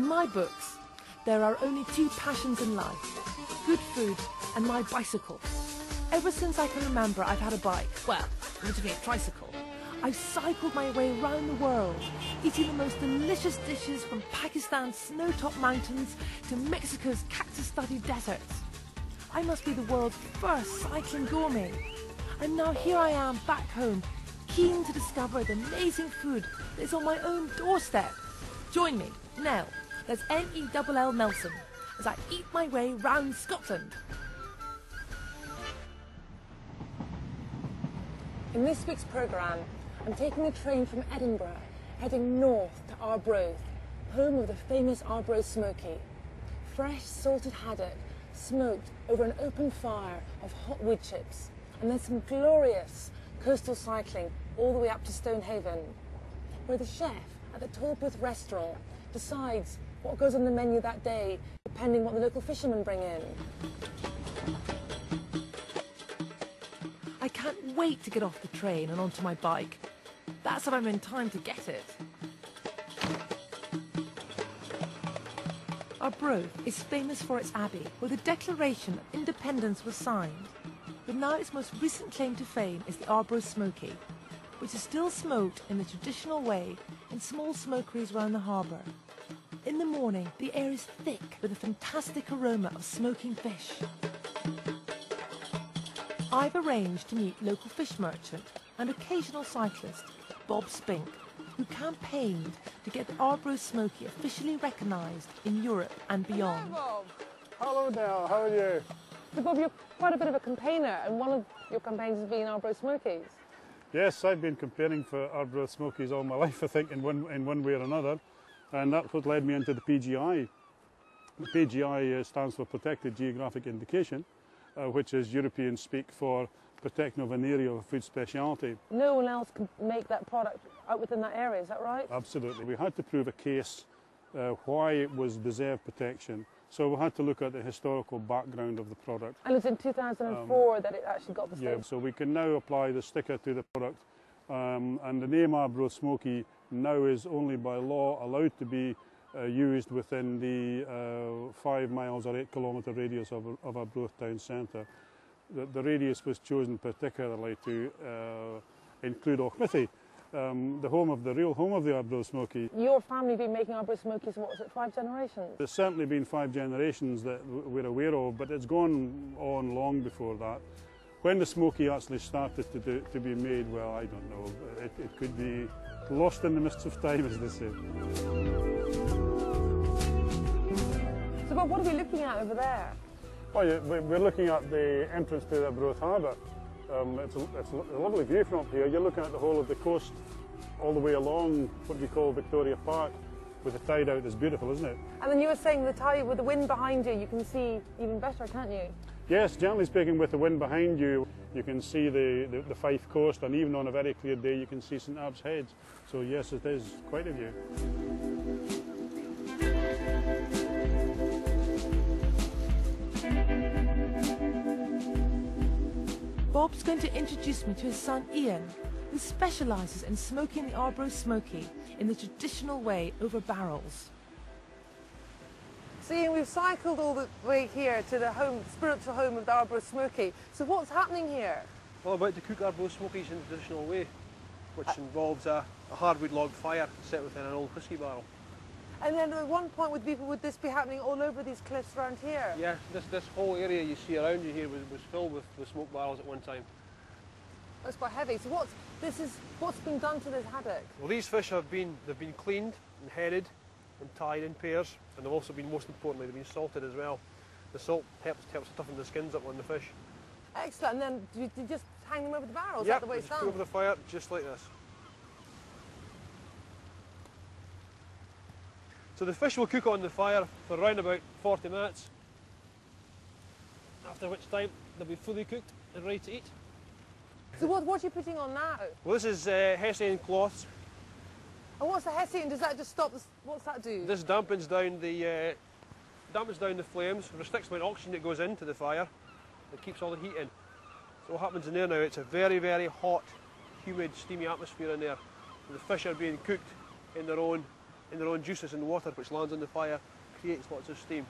In my books, there are only two passions in life: good food and my bicycle. Ever since I can remember, I've had a bike. Well, literally a tricycle. I've cycled my way around the world, eating the most delicious dishes from Pakistan's snow-topped mountains to Mexico's cactus-studded deserts. I must be the world's first cycling gourmet. And now here I am back home, keen to discover the amazing food that is on my own doorstep. Join me, Nell, that's N-E-L-L Nelson, as I eat my way round Scotland. In this week's programme, I'm taking a train from Edinburgh, heading north to Arbroath, home of the famous Arbroath smoky. Fresh salted haddock, smoked over an open fire of hot wood chips, and then some glorious coastal cycling all the way up to Stonehaven, where the chef at the Talbot restaurant decides what goes on the menu that day, depending what the local fishermen bring in. I can't wait to get off the train and onto my bike. That's if I'm in time to get it. Arbroath is famous for its abbey, where the Declaration of Independence was signed. But now its most recent claim to fame is the Arbroath smoky, which is still smoked in the traditional way in small smokeries around the harbour. In the morning, the air is thick with a fantastic aroma of smoking fish. I've arranged to meet local fish merchant and occasional cyclist Bob Spink, who campaigned to get the Arbroath smoky officially recognised in Europe and beyond. Hello, Bob. Hello, Nell. How are you? So, Bob, you're quite a bit of a campaigner, and one of your campaigns has been Arbroath smokies. Yes, I've been campaigning for Arbroath smokies all my life, I think, in one way or another, and that's what led me into the PGI. The PGI stands for Protected Geographic Indication, which is European speak for protecting of an area of food speciality. No one else can make that product out within that area, is that right? Absolutely. We had to prove a case why it was deserved protection. So we had to look at the historical background of the product. And it was in 2004 that it actually got the stamp. Yeah, so we can now apply the sticker to the product. And the name Arbroath Smoky now is only by law allowed to be used within the 5 miles or 8 kilometre radius of Arbroath town centre. The radius was chosen particularly to include Auchmithy, the real home of the Arbroath smoky. Your family have been making Arbroath smokies, what was it, 5 generations? There's certainly been 5 generations that we're aware of, but it's gone on long before that. When the smoky actually started to be made, well, I don't know. It could be lost in the mists of time, as they say. So, Bob, what are we looking at over there? Well, yeah, we're looking at the entrance to the Arbroath harbour. It's a lovely view from up here. You're looking at the whole of the coast all the way along what we call Victoria Park, with the tide out. It's beautiful, isn't it? And then you were saying the tide, with the wind behind you, you can see even better, can't you? Yes, generally speaking, with the wind behind you, you can see the Fife coast, and even on a very clear day you can see St Abb's Heads. So yes, it is quite a view. Bob's going to introduce me to his son Ian, who specialises in smoking the Arbroath smoky in the traditional way over barrels. So, Ian, we've cycled all the way here to the spiritual home of the Arbroath smoky. So what's happening here? Well, about to cook Arbroath smokies in the traditional way, which involves a hardwood log fire set within an old whisky barrel. And then at one point would this be happening all over these cliffs around here? Yeah, this whole area you see around you here was filled with smoke barrels at one time. That's quite heavy. So what's been done to this haddock? Well, these fish they've been cleaned and headed and tied in pairs, and they've also been, most importantly, they've been salted as well. The salt helps to toughen the skins up on the fish. Excellent. And then you just hang them over the barrels? Yeah, Is that the way it's just done? put over the fire just like this. So the fish will cook on the fire for around about 40 minutes, after which time they'll be fully cooked and ready to eat. So what are you putting on now? Well, this is hessian cloths. And what's the hessian? Does that just stop what's that do? This dampens down the flames, restricts the amount of oxygen that goes into the fire, and keeps all the heat in. So what happens in there now, it's a very, very hot, humid, steamy atmosphere in there. And the fish are being cooked in their own in their own juices in the water, which lands on the fire, creates lots of steam.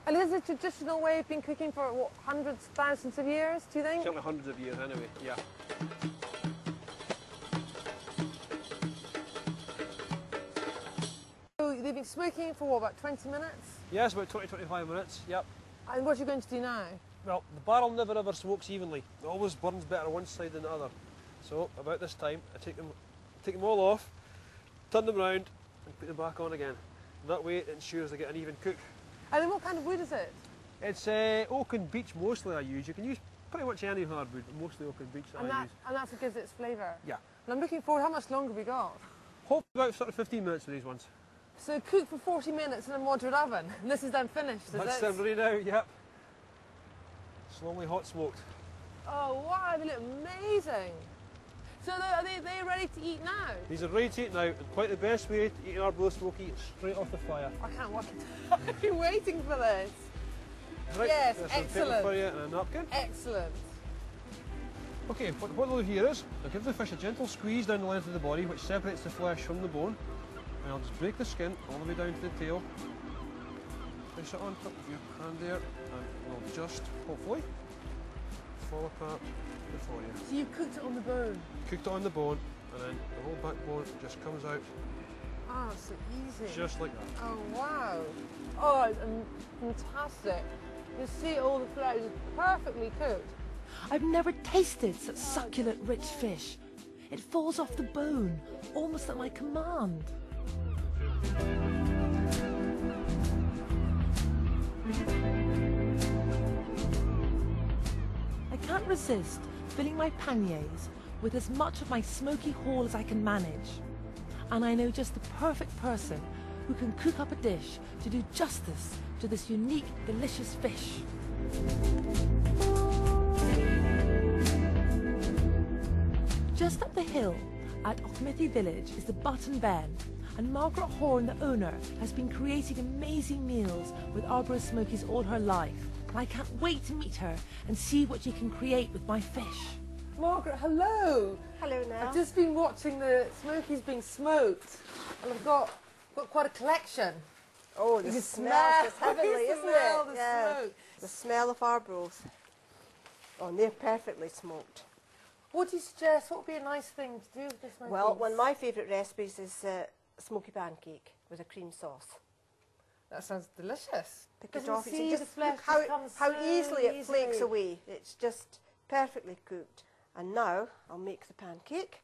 And is it a traditional way of been cooking for, what, hundreds, thousands of years, do you think? Certainly hundreds of years anyway, yeah. So they've been smoking for what, about 20 minutes? Yes, about 20-25 minutes, yep. And what are you going to do now? Well, the barrel never ever smokes evenly. It always burns better on one side than the other. So, about this time, I take them all off, turn them round, and put them back on again. And that way, it ensures they get an even cook. And then what kind of wood is it? It's oak and beech mostly I use. You can use pretty much any hardwood, but mostly oak and beech that I use. And that's what gives it its flavour? Yeah. And I'm looking forward, how much longer have we got? Hopefully about sort of 15 minutes for these ones. So cook for 40 minutes in a moderate oven, and this is then finished, is That's it? them ready now, yep. Slowly hot smoked. Oh wow, they look amazing. So are they ready to eat now? These are ready to eat now, and quite the best way to eat an Arbroath smoky is straight off the fire. I can't wait. I've been waiting for this. Right, Yes, there's some paper excellent. for you and a napkin. Excellent. Okay, what I'll do here is, I'll give the fish a gentle squeeze down the length of the body, which separates the flesh from the bone. And I'll just break the skin all the way down to the tail. Fish it on top of your hand there, and we'll just, hopefully, fall apart before you. So you've cooked it on the bone? Cooked it on the bone, and then the whole backbone just comes out Oh, so easy. just like that. Oh wow. Oh, it's fantastic. You see all the flesh is perfectly cooked. I've never tasted such succulent, rich fish. It falls off the bone, almost at my command. I can't resist filling my panniers with as much of my smoky haul as I can manage. And I know just the perfect person who can cook up a dish to do justice to this unique, delicious fish. Just up the hill at Arbroath village is the Button Ben, and Margaret Horn, the owner, has been creating amazing meals with Arbroath Smokies all her life. And I can't wait to meet her and see what she can create with my fish. Margaret, hello. Hello, Nell. I've just been watching the smokies being smoked, and I've got quite a collection. Oh, You the can smell is smell- heavenly, you isn't smell it? the smoke. The smell of Arbroath. Oh, and they're perfectly smoked. What do you suggest? What would be a nice thing to do with the smokies? Well, one of my favourite recipes is smoky pancake with a cream sauce. That sounds delicious. Pick Doesn't it off. see You the just flesh look how, just comes how so easily it flakes easily. away. It's just perfectly cooked. And now I'll make the pancake.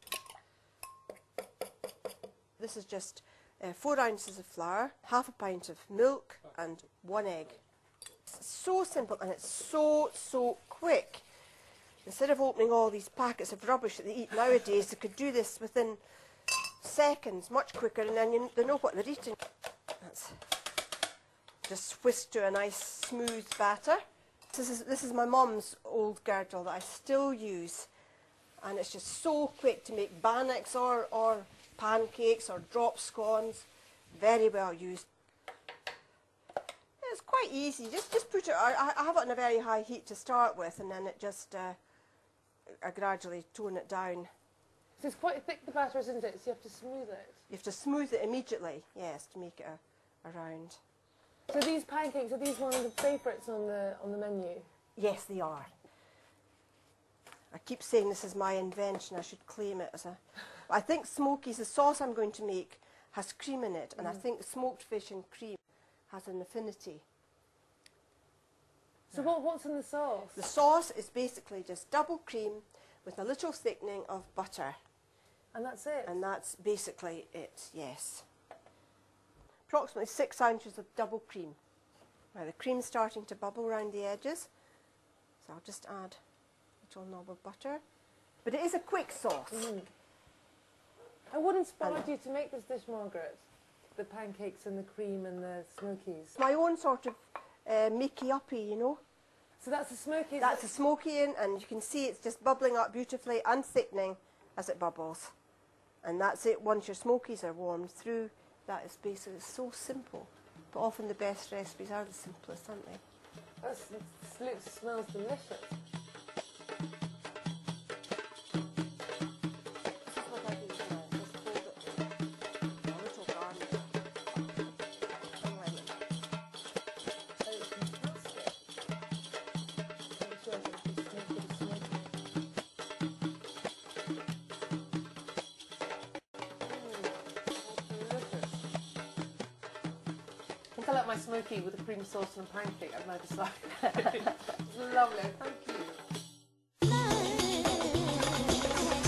This is just 4 ounces of flour, half a pint of milk and 1 egg. It's so simple and it's so quick. Instead of opening all these packets of rubbish that they eat nowadays, they could do this within seconds, much quicker, and then they know what they're eating. That's just whisked to a nice smooth batter. This is my mum's old girdle that I still use, and it's just so quick to make bannocks or pancakes or drop scones. Very well used. It's quite easy. Just put it. I have it on a very high heat to start with, and then it just I gradually tone it down. So it's quite thick, the batter, isn't it? So you have to smooth it. You have to smooth it immediately, yes, to make it a round. So these pancakes, are these one of the favourites on the menu? Yes, they are. I keep saying this is my invention. I should claim it as a... I think smokies, the sauce I'm going to make, has cream in it, and I think smoked fish and cream has an affinity. So what's in the sauce? The sauce is basically just double cream with a little thickening of butter. And that's it? And that's basically it, yes. Approximately 6 ounces of double cream. Now the cream's starting to bubble around the edges, so I'll just add a little knob of butter. But it is a quick sauce. And what inspired you to make this dish, Margaret? The pancakes and the cream and the smokies? My own sort of makey-uppy, you know. So that's the smokies? That's a smoky in, and you can see it's just bubbling up beautifully and thickening as it bubbles. And that's it. Once your smokies are warmed through, that is basically so simple. But often the best recipes are the simplest, aren't they? It smells delicious. This is what I do now. Just fold it in a little garnish. fill up my smoky with a cream sauce and a pancake. I'm now just like, it's lovely. Thank you.